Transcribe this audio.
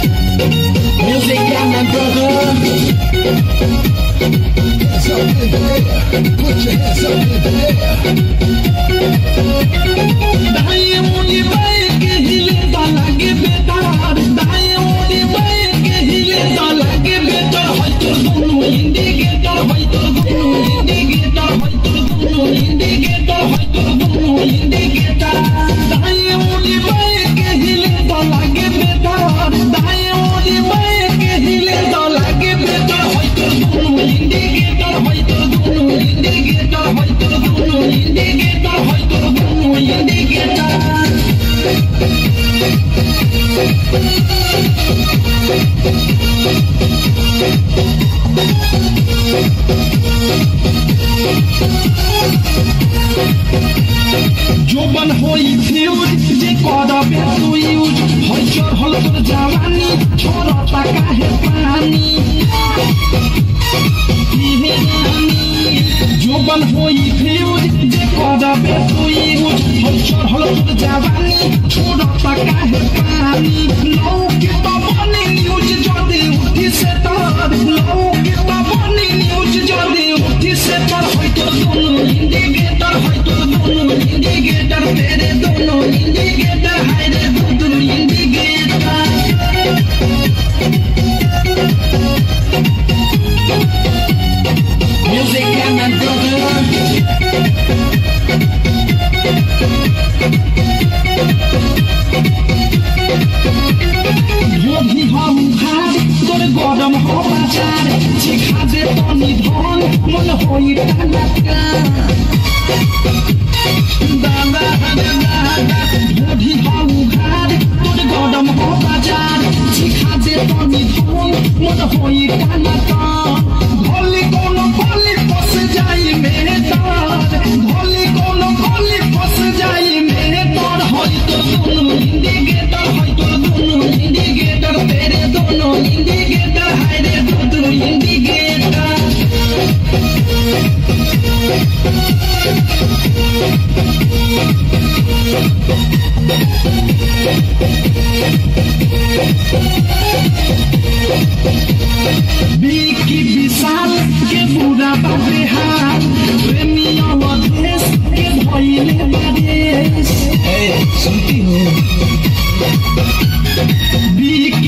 Music got my brother. Hands up in the air. Put your hands up in the air. दाएं मुड़ी बाएं के हिले डाला के बेतार दाएं मुड़ी बाएं के हिले डाला के बेतार है तो दोनों इंडिकेटर है तो दोनों इंडिकेटर है तो दोनों इंडिकेटर है तो दोनों इंडिकेटर दाएं मुड़ी बाएं के हिले डाला के बेतार दाएं मुड़ी बाएं के हिले डाला के बेतार है तो दोनों इंडिकेटर है तो दोनों इंडिकेटर है तो दोनों इंडिकेटर है तो दोनों इंडिकेटर जो बन होई फ्यूज जे करबे तू यूज होय चढ़ल तोर जवानी छोड़ता काहे पानी जो बन होई फ्यूज जे करबे तू यूज होय चढ़ल तोर जवानी छोड़ता काहे पानी लो के तो बने न्यूज जदी उठी से तार लो के तो बने न्यूज जदी उठी से तार होय तो दोनों इंडिकेटर होय तो दोनों इंडिकेटर तेरे दोनों इंडिकेटर है रे दोनों indicator Music got my brother. जो भी हम खाद तोर गरम हो बाजार चिखा दे तनी धन मन होई टाका दादा जो भी हम खाद तोर गरम हो बाजार चिखा दे तनी धन मन होई टाका भोली कोनो भोली फस जाई मेरे तार भोली कोनो भोली फस जाई मेरे तार होई तो दोनों इंडिकेटर होई तो दोनों इंडिकेटर तेरे दोनों इंडिकेटर है रे दोनों इंडिकेटर बिकी विशाल के पूरा बाबे हाल प्रेमिया वदेश के भइले बादेश सुनती हो बिकी